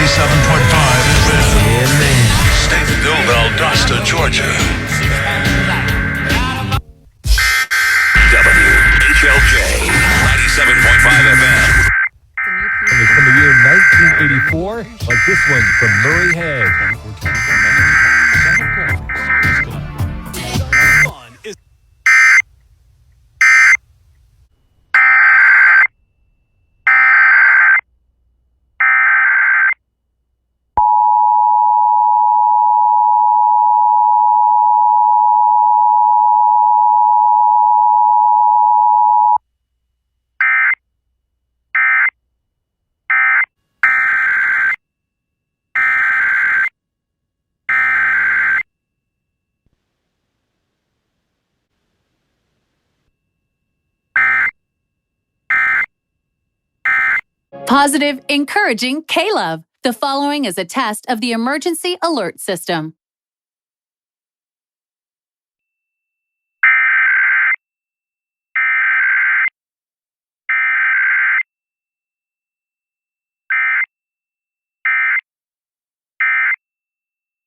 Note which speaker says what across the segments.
Speaker 1: 97.5 is ready.
Speaker 2: Yeah, man.
Speaker 1: Stateville, Valdosta, Georgia.
Speaker 3: WHLJ 97.5 FM.
Speaker 2: From the year 1984, like this one from Murray Head.
Speaker 4: Positive, encouraging K-Love. The following is a test of the emergency alert system.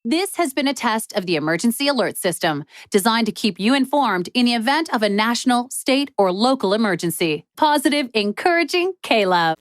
Speaker 4: This has been a test of the emergency alert system, designed to keep you informed in the event of a national, state, or local emergency. Positive, encouraging K-Love.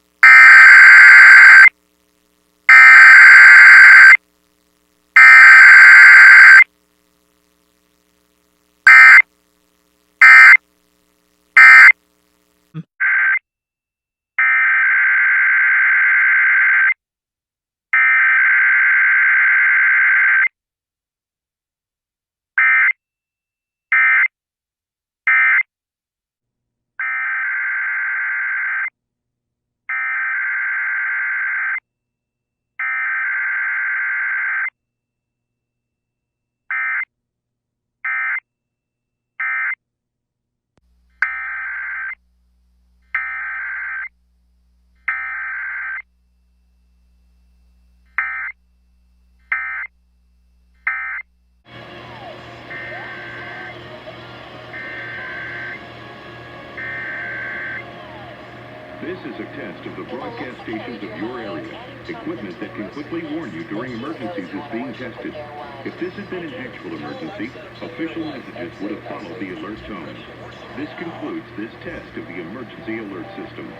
Speaker 5: This is a test of the broadcast stations of your area. Equipment that can quickly warn you during emergencies is being tested. If this had been an actual emergency, official messages would have followed the alert tone. This concludes this test of the emergency alert system.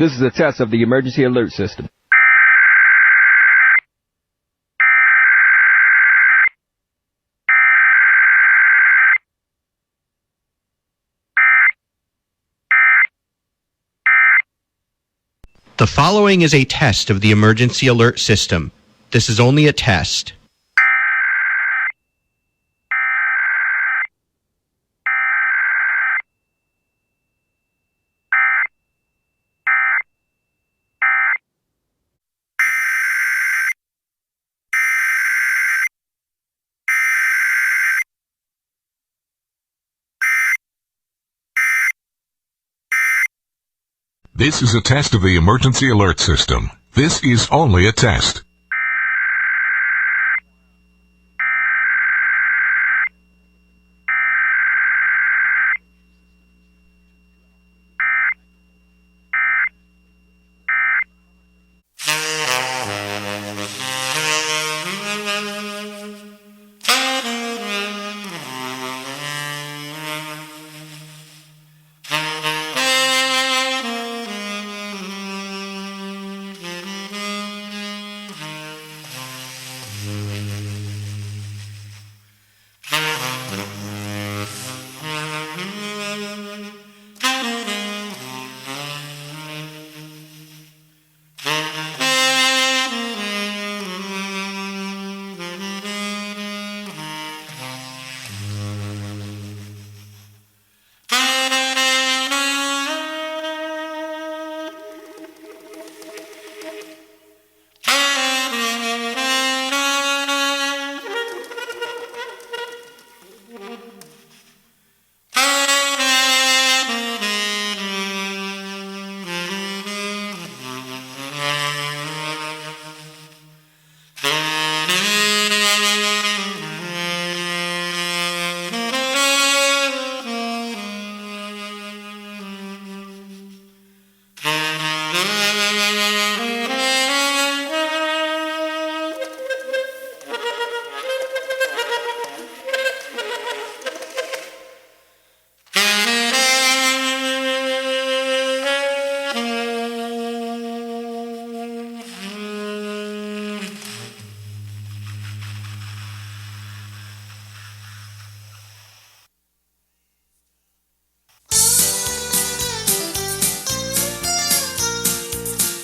Speaker 6: This is a test of the emergency alert system.
Speaker 7: The following is a test of the emergency alert system. This is only a test.
Speaker 8: This is a test of the emergency alert system. This is only a test.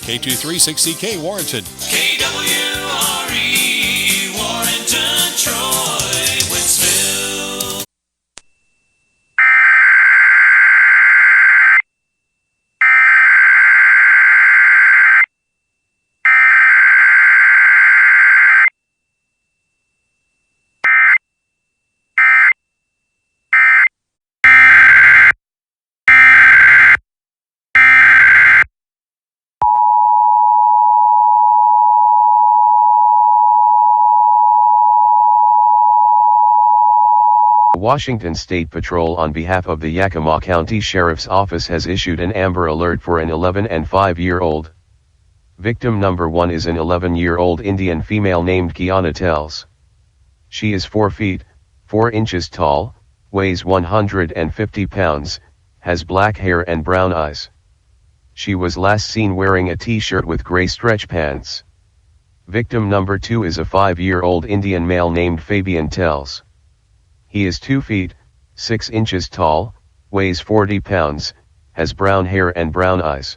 Speaker 9: K236CK Warrenton.
Speaker 3: KWRE, Warrenton, Troy, Winsville.
Speaker 10: Washington State Patrol on behalf of the Yakima County Sheriff's Office has issued an Amber Alert for an 11 and 5-year-old. Victim number 1 is an 11-year-old Indian female named Kiana Tells. She is 4 feet, 4 inches tall, weighs 150 pounds, has black hair and brown eyes. She was last seen wearing a t-shirt with gray stretch pants. Victim number 2 is a 5-year-old Indian male named Fabian Tells. He is 2 feet, 6 inches tall, weighs 40 pounds, has brown hair and brown eyes.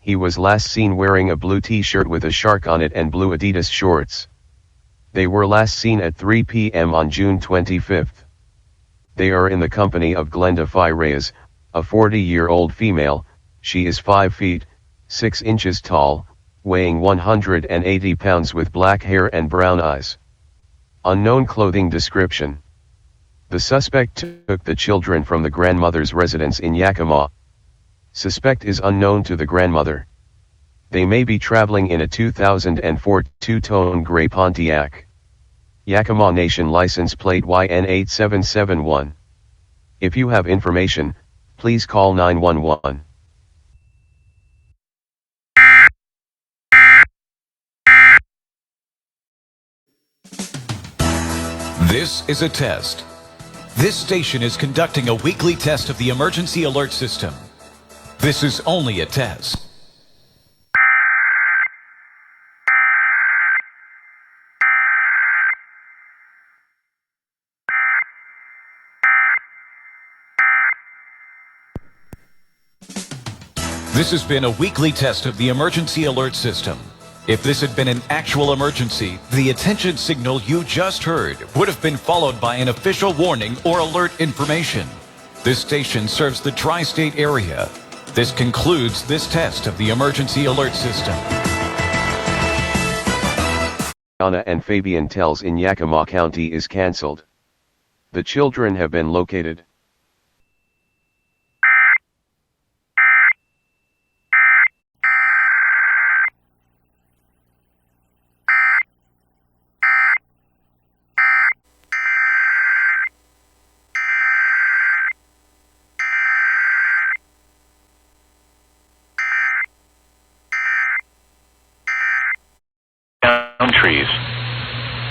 Speaker 10: He was last seen wearing a blue t-shirt with a shark on it and blue Adidas shorts. They were last seen at 3 p.m. on June 25th. They are in the company of Glenda Phi Reyes, a 40-year-old female. She is 5 feet, 6 inches tall, weighing 180 pounds with black hair and brown eyes. Unknown clothing description. The suspect took the children from the grandmother's residence in Yakima. Suspect is unknown to the grandmother. They may be traveling in a 2004 two-tone gray Pontiac. Yakima Nation license plate YN8771. If you have information, please call 911.
Speaker 11: This is a test. This station is conducting a weekly test of the emergency alert system. This is only a test. This has been a weekly test of the emergency alert system. If this had been an actual emergency, the attention signal you just heard would have been followed by an official warning or alert information. This station serves the tri-state area. This concludes this test of the emergency alert system.
Speaker 10: Anna and Fabian Tells in Yakima County is canceled. The children have been located.
Speaker 9: Trees.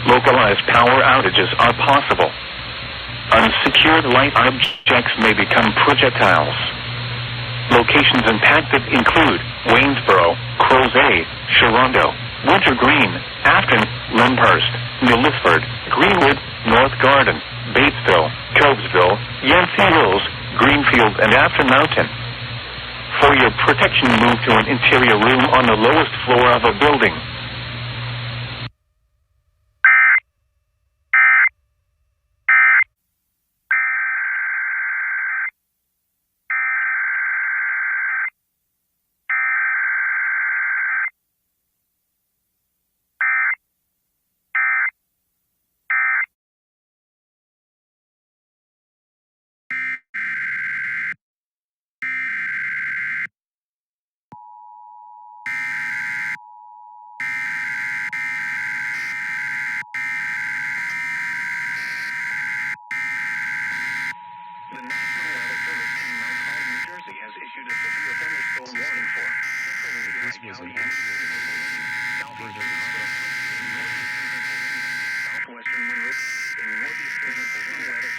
Speaker 9: Localized power outages are possible. Unsecured light objects may become projectiles. Locations impacted include Waynesboro, Crozet, Sharonda, Wintergreen, Afton, Lyndhurst, New Lisford, Greenwood, North Garden, Batesville, Covesville, Yancey Hills, Greenfield, and Afton Mountain. For your protection, move to an interior room on the lowest floor of a building. The National Weather Service in Mount Holly, New Jersey has issued a severe thunderstorm warning for southwestern windward in northeastern National Weather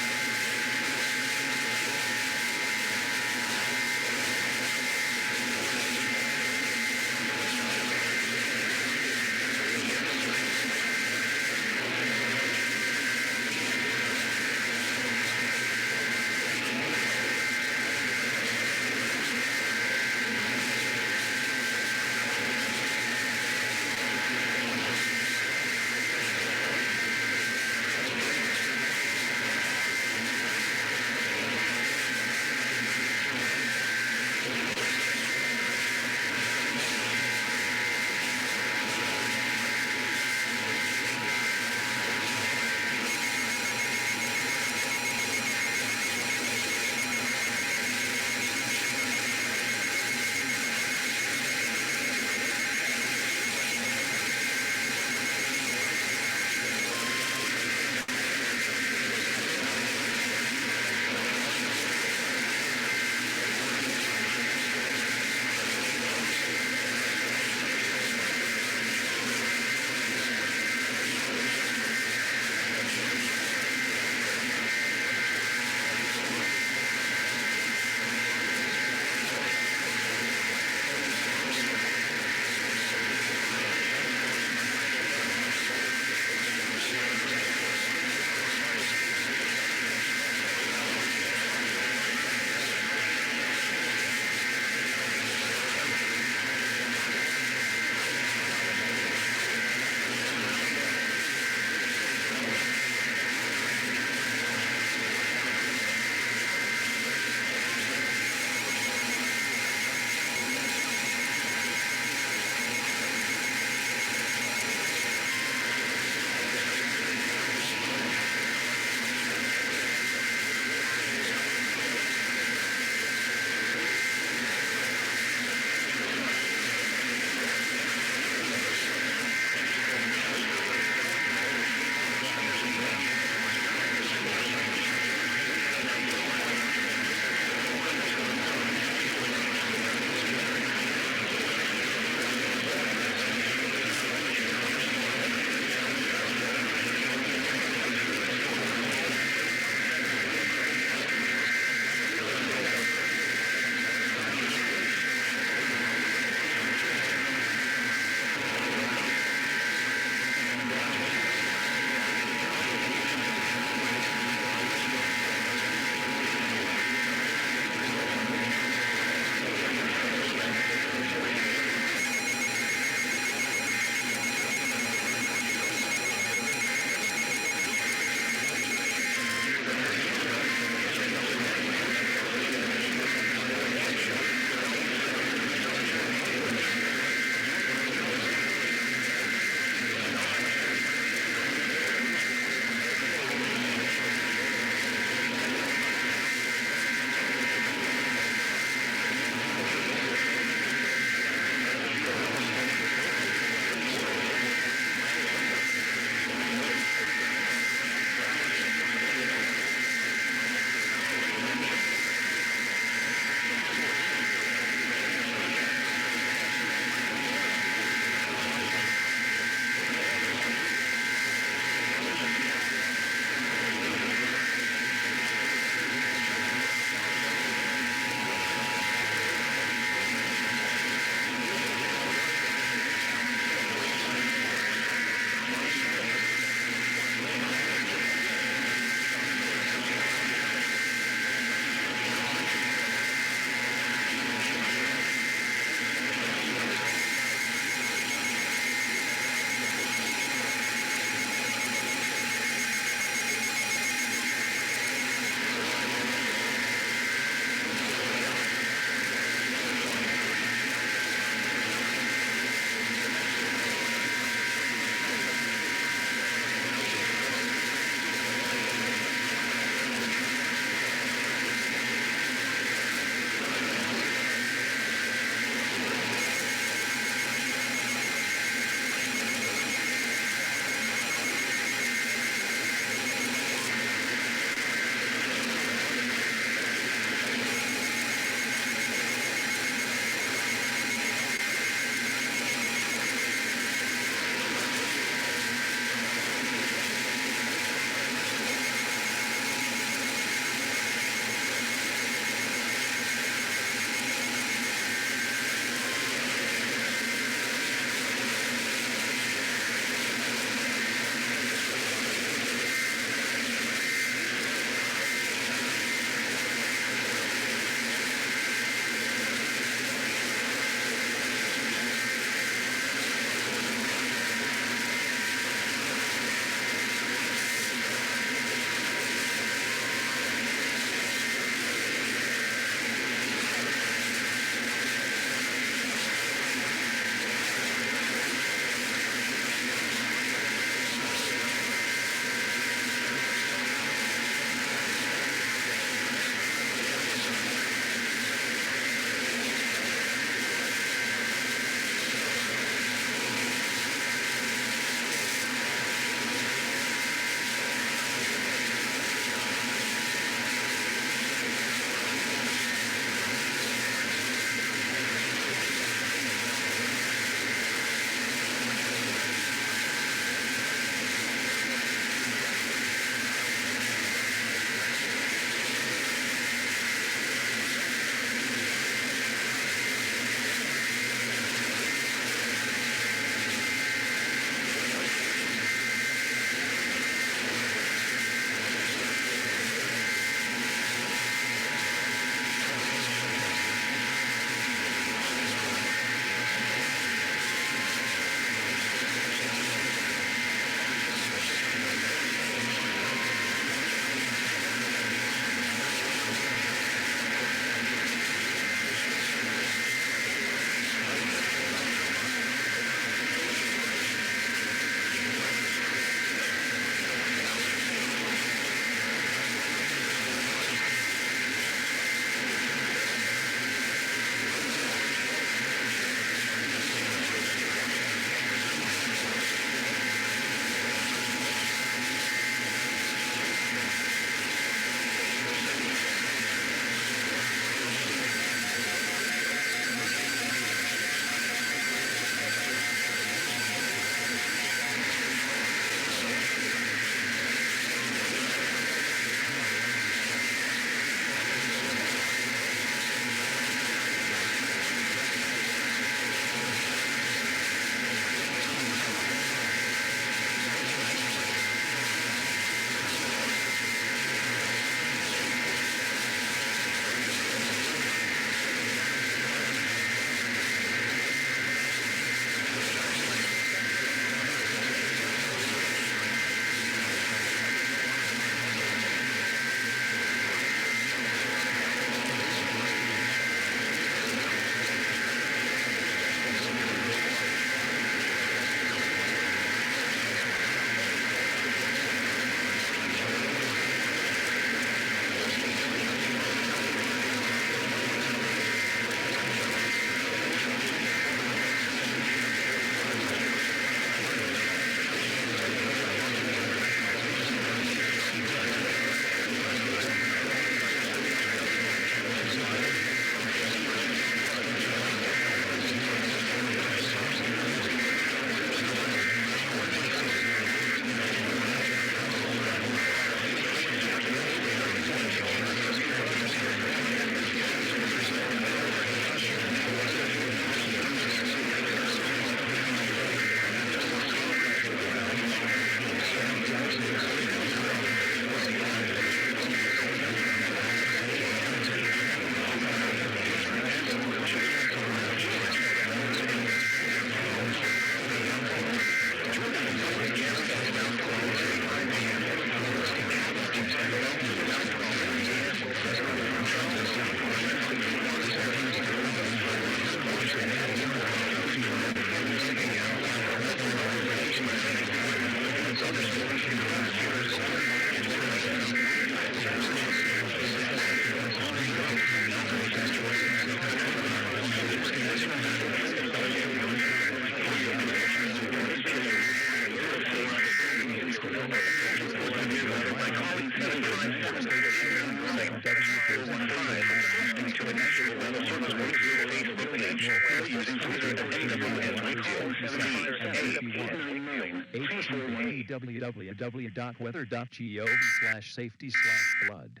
Speaker 2: www.weather.gov/safety/flood.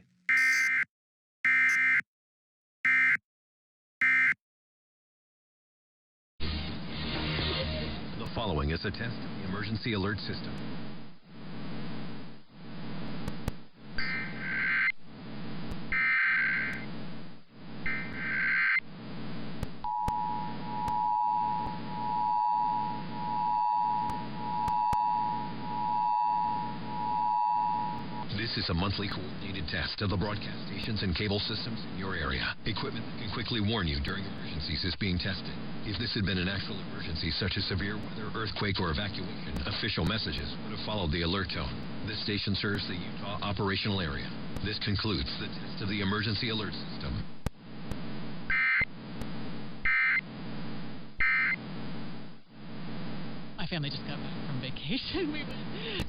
Speaker 12: The following is a test of the emergency alert system. This is a monthly coordinated test of the broadcast stations and cable systems in your area. Equipment that can quickly warn you during emergencies is being tested. If this had been an actual emergency, such as severe weather, earthquake, or evacuation, official messages would have followed the alert tone. This station serves the Utah operational area. This concludes the test of the emergency alert system.
Speaker 13: My family just got back from vacation. We went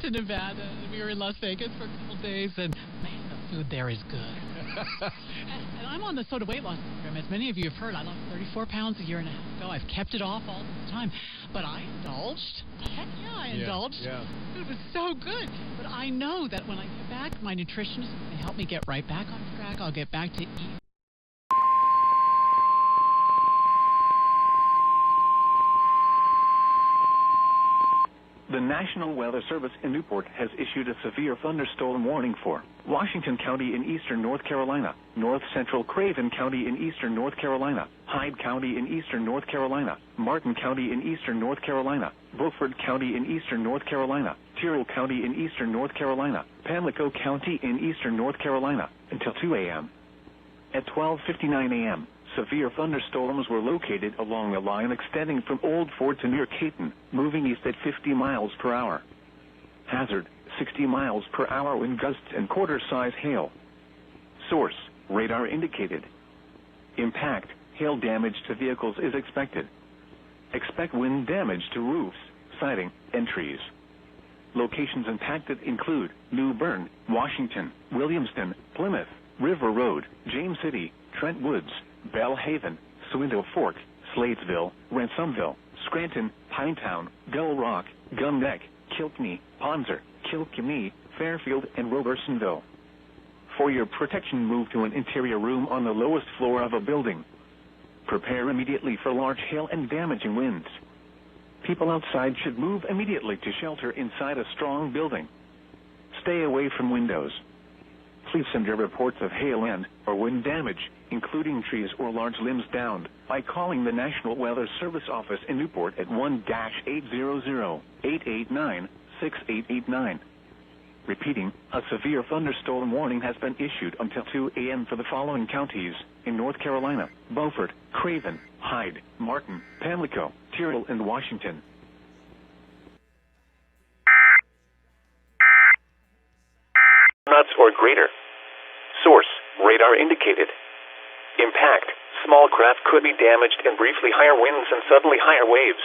Speaker 13: to Nevada. We were in Las Vegas for a couple days, and man, the food there is good. and I'm on the SOTA weight loss program. As many of you have heard, I lost 34 pounds a year and a half ago. I've kept it off all this time, but I indulged. Heck yeah, I indulged.
Speaker 2: Yeah.
Speaker 13: It was so good. But I know that when I get back, my nutritionist is going to help me get right back on track. I'll get back to eating.
Speaker 9: The National Weather Service in Newport has issued a severe thunderstorm warning for Washington County in eastern North Carolina, North Central Craven County in eastern North Carolina, Hyde County in eastern North Carolina, Martin County in eastern North Carolina, Beaufort County in eastern North Carolina, Tyrrell County in eastern North Carolina, Pamlico County in eastern North Carolina, until 2 a.m. At 12:59 a.m., severe thunderstorms were located along a line extending from Old Fort to near Caton, moving east at 50 miles per hour. Hazard, 60 miles per hour wind gusts and quarter-size hail. Source, radar indicated. Impact, hail damage to vehicles is expected. Expect wind damage to roofs, siding, and trees. Locations impacted include New Bern, Washington, Williamston, Plymouth, River Road, James City, Trent Woods, Bellhaven, Swindle Fork, Sladesville, Ransomville, Scranton, Pinetown, Gull Rock, Gum Neck, Kilkenny, Ponzer, Kilkenny, Fairfield, and Robersonville. For your protection, move to an interior room on the lowest floor of a building. Prepare immediately for large hail and damaging winds. People outside should move immediately to shelter inside a strong building. Stay away from windows. Please send your reports of hail and or wind damage, including trees or large limbs downed, by calling the National Weather Service office in Newport at 1-800-889-6889. Repeating, a severe thunderstorm warning has been issued until 2 a.m. for the following counties in North Carolina: Beaufort, Craven, Hyde, Martin, Pamlico, Tyrrell, and Washington. Knots or greater. Source, radar indicated. Impact, small craft could be damaged and briefly higher winds and suddenly higher waves.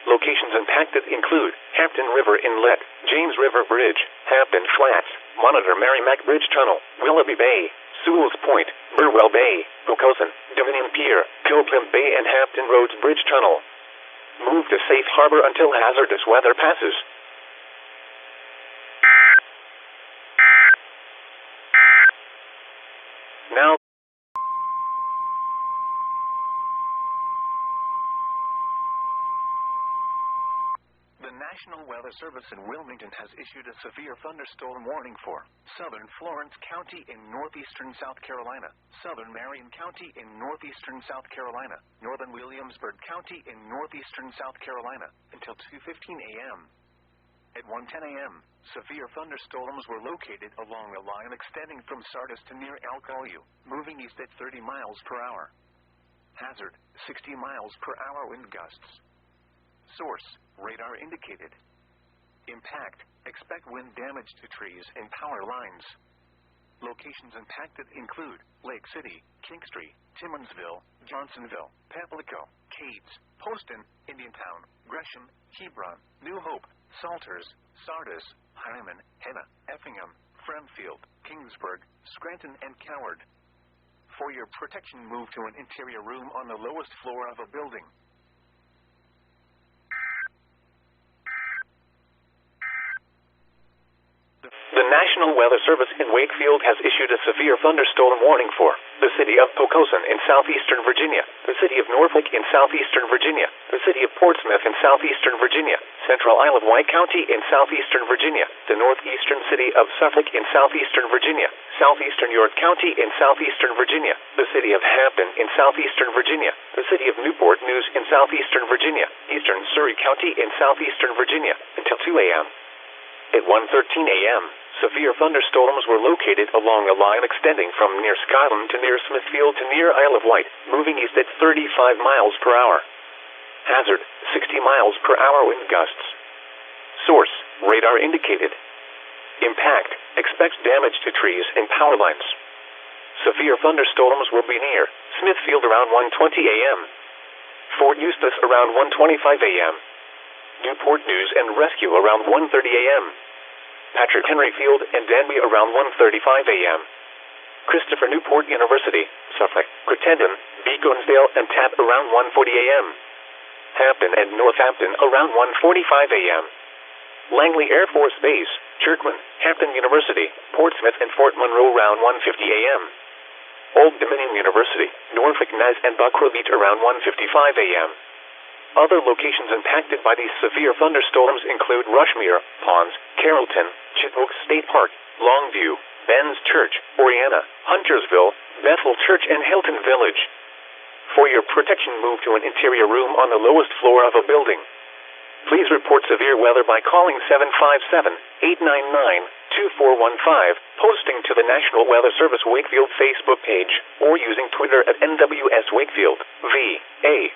Speaker 9: Locations impacted include Hampton River Inlet, James River Bridge, Hampton Flats, Monitor Merrimack Bridge Tunnel, Willoughby Bay, Sewell's Point, Burwell Bay, Pocosin, Dominion Pier, Pilgrim Bay, and Hampton Roads Bridge Tunnel. Move to safe harbor until hazardous weather passes. Now, the National Weather Service in Wilmington has issued a severe thunderstorm warning for southern Florence County in northeastern South Carolina, southern Marion County in northeastern South Carolina, northern Williamsburg County in northeastern South Carolina, until 2:15 a.m. At 1:10 a.m., severe thunderstorms were located along a line extending from Sardis to near Alcoyu, moving east at 30 miles per hour. Hazard, 60 miles per hour wind gusts. Source, radar indicated. Impact, expect wind damage to trees and power lines. Locations impacted include Lake City, Kingstree, Timmonsville, Johnsonville, Pamlico, Cades, Poston, Indiantown, Gresham, Hebron, New Hope, Salters, Sardis, Hyman, Henna, Effingham, Framfield, Kingsburg, Scranton, and Coward. For your protection, move to an interior room on the lowest floor of a building. The National Weather Service in Wakefield has issued a severe thunderstorm warning for the city of Poquoson in southeastern Virginia, the city of Norfolk in southeastern Virginia, the city of Portsmouth in southeastern Virginia, Central Isle of Wight County in southeastern Virginia, the northeastern city of Suffolk in southeastern Virginia, southeastern York County in southeastern Virginia, the city of Hampton in southeastern Virginia, the city of Newport News in southeastern Virginia, eastern Surrey County in southeastern Virginia, until 2 a.m. At 1:13 a.m., severe thunderstorms were located along a line extending from near Skyland to near Smithfield to near Isle of Wight, moving east at 35 miles per hour. Hazard, 60 miles per hour wind gusts. Source, radar indicated. Impact, expect damage to trees and power lines. Severe thunderstorms will be near Smithfield around 1:20 a.m. Fort Eustis around 1:25 a.m. Newport News and Rescue around 1:30 a.m. Patrick Henry Field and Danby around 1:35 a.m. Christopher Newport University, Suffolk, Crittenden, Beaconsdale and Tap around 1:40 a.m. Hampton and Northampton around 1:45 a.m. Langley Air Force Base, Chirkman, Hampton University, Portsmouth and Fort Monroe around 1:50 a.m. Old Dominion University, Norfolk Nez and Buckrobeat around 1:55 a.m. Other locations impacted by these severe thunderstorms include Rushmere, Ponds, Carrollton, Chitwoke State Park, Longview, Ben's Church, Oriana, Huntersville, Bethel Church, and Hilton Village. For your protection, move to an interior room on the lowest floor of a building. Please report severe weather by calling 757-899-2415, posting to the National Weather Service Wakefield Facebook page, or using Twitter at NWS Wakefield, VA.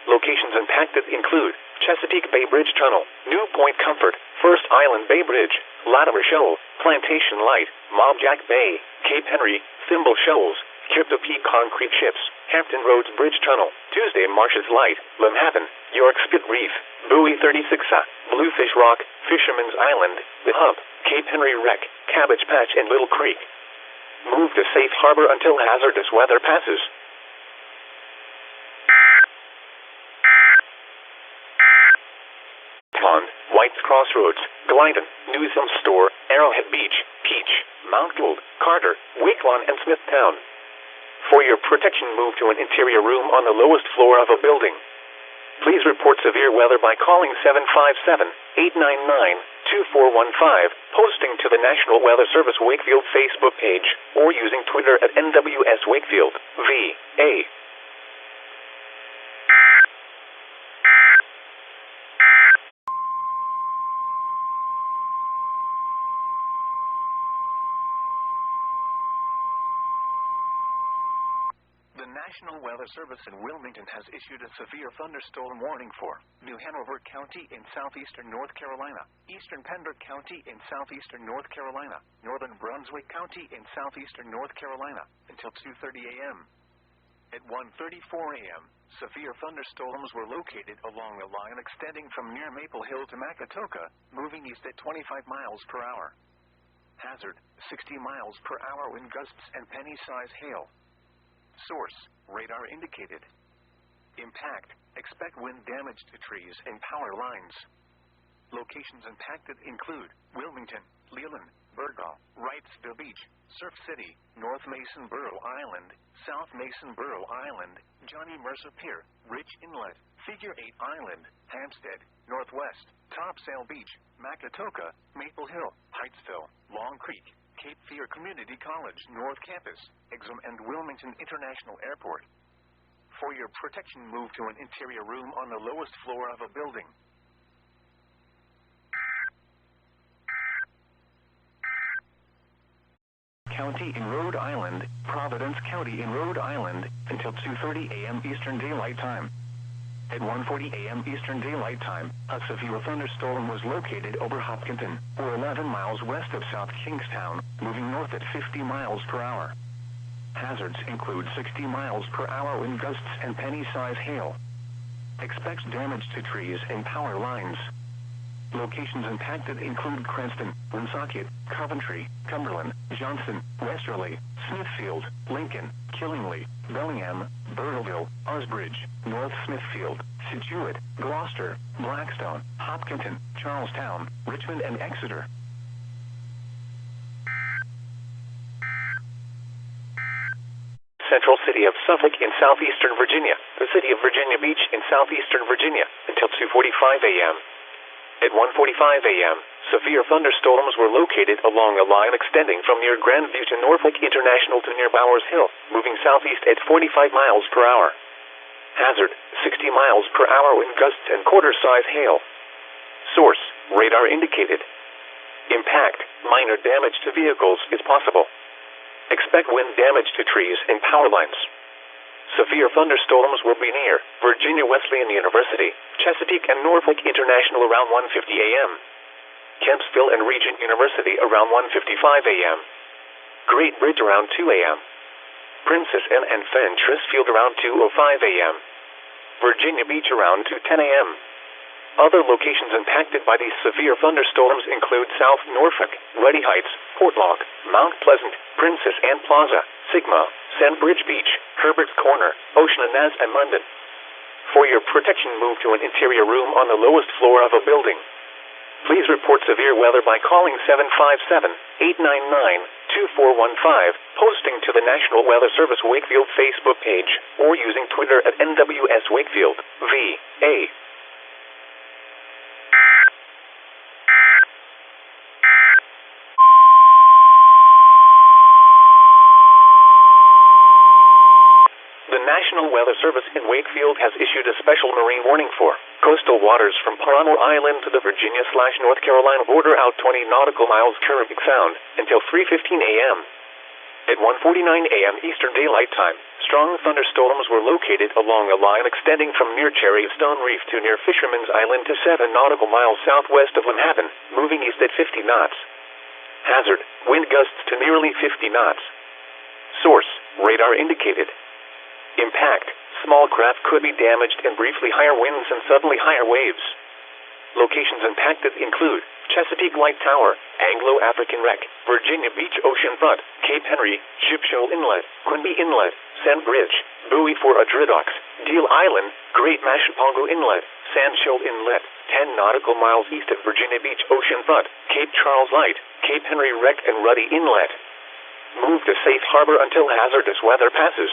Speaker 9: Locations impacted include Chesapeake Bay Bridge Tunnel, New Point Comfort, First Island Bay Bridge, Latimer Shoal, Plantation Light, Mobjack Bay, Cape Henry, Thimble Shoals, Crypto Peak Concrete Ships, Hampton Roads Bridge Tunnel, Tuesday Marshes Light, Limhaven, York Spit Reef, Buoy 36A, Bluefish Rock, Fisherman's Island, The Hub, Cape Henry Wreck, Cabbage Patch, and Little Creek. Move to safe harbor until hazardous weather passes. Pond, White's Crossroads, Glidden, Newsom Store, Arrowhead Beach, Peach, Mount Gould, Carter, Wakelon, and Smithtown. For your protection, move to an interior room on the lowest floor of a building. Please report severe weather by calling 757-899-2415, posting to the National Weather Service Wakefield Facebook page, or using Twitter at NWS Wakefield, VA. The National Weather Service in Wilmington has issued a severe thunderstorm warning for New Hanover County in southeastern North Carolina, eastern Pembroke County in southeastern North Carolina, northern Brunswick County in southeastern North Carolina, until 2:30 a.m. At 1:34 a.m., severe thunderstorms were located along a line extending from near Maple Hill to Macatoka, moving east at 25 miles per hour. Hazard, 60 miles per hour wind gusts and penny-size hail. Source, radar indicated. Impact, expect wind damage to trees and power lines. Locations impacted include Wilmington, Leland, Burgaw, Wrightsville Beach, Surf City, North Mason Borough Island, South Mason Borough Island, Johnny Mercer Pier, Rich Inlet, Figure 8 Island, Hampstead, Northwest, Topsail Beach, Macatoka, Maple Hill, Heightsville, Long Creek, Cape Fear Community College North Campus, Exum, and Wilmington International Airport. For your protection, move to an interior room on the lowest floor of a building. County in Rhode Island, Providence County in Rhode Island, until 2:30 a.m. Eastern Daylight Time. At 1:40 a.m. Eastern Daylight Time, a severe thunderstorm was located over Hopkinton, or 11 miles west of South Kingstown, moving north at 50 miles per hour. Hazards include 60 miles per hour wind gusts and penny-size hail. Expect damage to trees and power lines. Locations impacted include Cranston, Woonsocket, Coventry, Cumberland, Johnston, Westerly, Smithfield, Lincoln, Killingly, Bellingham, Burteville, Osbridge, North Smithfield, Scituate, Gloucester, Blackstone, Hopkinton, Charlestown, Richmond, and Exeter.
Speaker 14: Central City of Suffolk in southeastern Virginia, the City of Virginia Beach in southeastern Virginia, until 2:45 a.m. At 1:45 a.m., severe thunderstorms were located along a line extending from near Grandview to Norfolk International to near Bowers Hill, moving southeast at 45 miles per hour. Hazard, 60 miles per hour wind gusts and quarter-size hail. Source, radar indicated. Impact, minor damage to vehicles is possible. Expect wind damage to trees and power lines. Severe thunderstorms will be near Virginia Wesleyan University, Chesapeake, and Norfolk International around 1:50 a.m. Kempsville and Regent University around 1:55 a.m. Great Bridge around 2 a.m. Princess Anne and Fentress Field around 2:05 a.m. Virginia Beach around 2:10 a.m. Other locations impacted by these severe thunderstorms include South Norfolk, Ready Heights, Portlock, Mount Pleasant, Princess Anne Plaza, Sigma, Sandbridge Beach, Herbert's Corner, Ocean Inez, and London. For your protection, move to an interior room on the lowest floor of a building. Please report severe weather by calling 757-899-2415, posting to the National Weather Service Wakefield Facebook page, or using Twitter at NWS Wakefield, VA. The National Weather Service in Wakefield has issued a special marine warning for coastal waters from Paramo Island to the Virginia/North Carolina border out 20 nautical miles Caribbean Sound until 3:15 a.m. At 1:49 a.m. Eastern Daylight Time, strong thunderstorms were located along a line extending from near Cherry Stone Reef to near Fisherman's Island to 7 nautical miles southwest of Manhattan, moving east at 50 knots. Hazard, wind gusts to nearly 50 knots. Source, radar indicated. Impact, small craft could be damaged and briefly higher winds and suddenly higher waves. Locations impacted include Chesapeake Light Tower, Anglo-African Wreck, Virginia Beach Oceanfront, Cape Henry, Ship Shoal Inlet, Quinby Inlet, Sandbridge, Buoy for Adridox, Deal Island, Great Mashapongo Inlet, Sand Shoal Inlet, 10 nautical miles east of Virginia Beach Oceanfront, Cape Charles Light, Cape Henry Wreck, and Ruddy Inlet. Move to safe harbor until hazardous weather passes.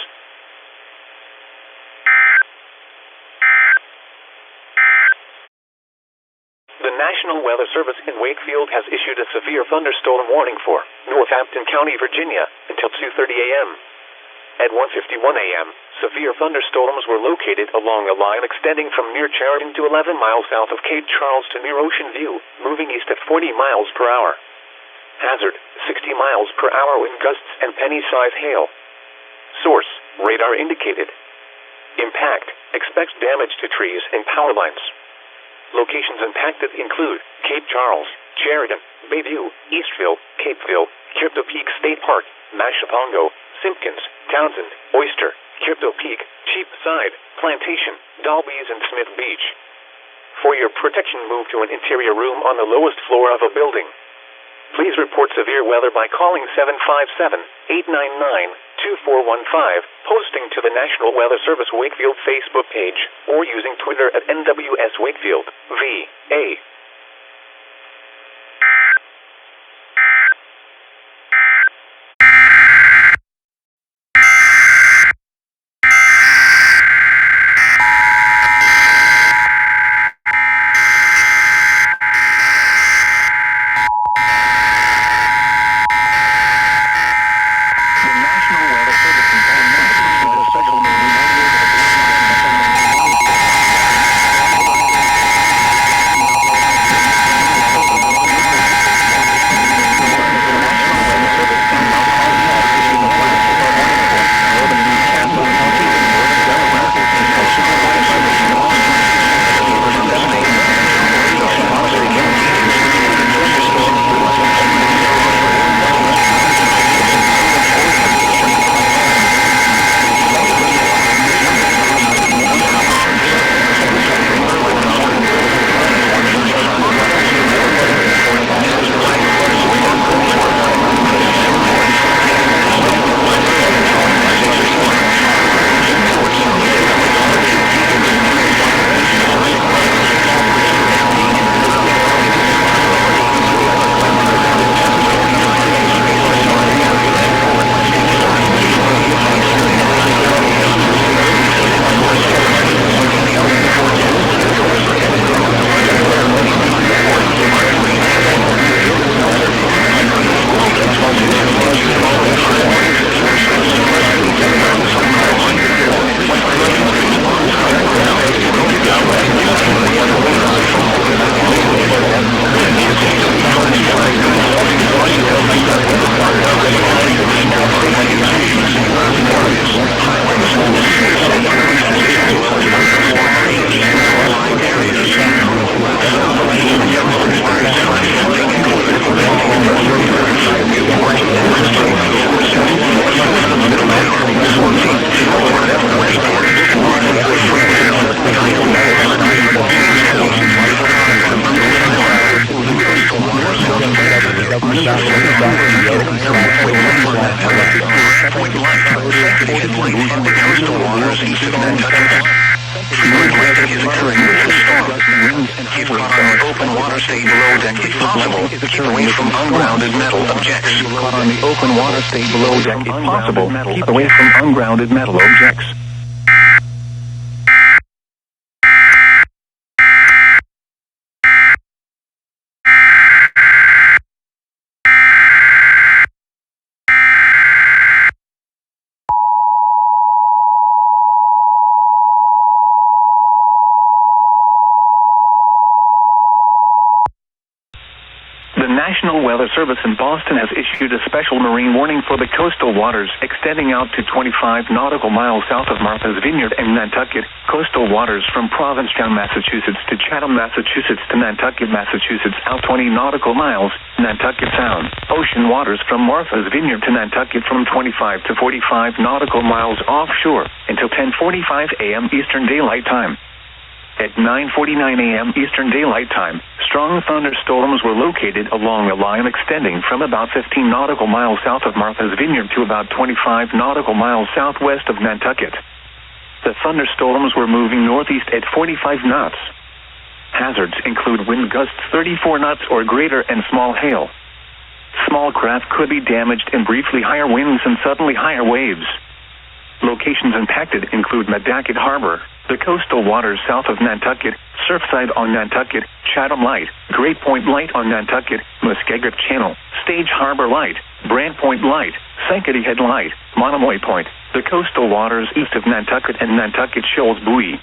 Speaker 14: The National Weather Service in Wakefield has issued a severe thunderstorm warning for Northampton County, Virginia, until 2:30 a.m. At 1:51 a.m., severe thunderstorms were located along a line extending from near Chariton to 11 miles south of Cape Charles to near Ocean View, moving east at 40 miles per hour. Hazard, 60 miles per hour wind gusts and penny-size hail. Source, radar indicated. Impact, expect damage to trees and power lines. Locations impacted include Cape Charles, Sheridan, Bayview, Eastville, Capeville, Crypto Peak State Park, Mashapongo, Simpkins, Townsend, Oyster, Crypto Peak, Cheapside, Plantation, Dalby's, and Smith Beach. For your protection, move to an interior room on the lowest floor of a building. Please report severe weather by calling 757-899-2415, posting to the National Weather Service Wakefield Facebook page, or using Twitter at NWS Wakefield, VA.
Speaker 9: Great light from the coastal waters east of Nantucket. Great light is occurring with the storm. Keep caught on the open water, stay below deck if possible. Keep away from ungrounded metal objects.
Speaker 14: Keep caught on the open water, stay below deck if possible. Keep away from ungrounded metal objects. The National Weather Service in Boston has issued a special marine warning for the coastal waters extending out to 25 nautical miles south of Martha's Vineyard and Nantucket, coastal waters from Provincetown, Massachusetts to Chatham, Massachusetts to Nantucket, Massachusetts out 20 nautical miles, Nantucket Sound, ocean waters from Martha's Vineyard to Nantucket from 25 to 45 nautical miles offshore until 10:45 a.m. Eastern Daylight Time. At 9:49 a.m. Eastern Daylight Time, strong thunderstorms were located along a line extending from about 15 nautical miles south of Martha's Vineyard to about 25 nautical miles southwest of Nantucket. The thunderstorms were moving northeast at 45 knots. Hazards include wind gusts 34 knots or greater and small hail. Small craft could be damaged in briefly higher winds and suddenly higher waves. Locations impacted include Madacot Harbor, the coastal waters south of Nantucket, Surfside on Nantucket, Chatham Light, Great Point Light on Nantucket, Muskegee Channel, Stage Harbor Light, Brant Point Light, Sankaty Head Light, Monomoy Point, the coastal waters east of Nantucket and Nantucket Shoals Buoy.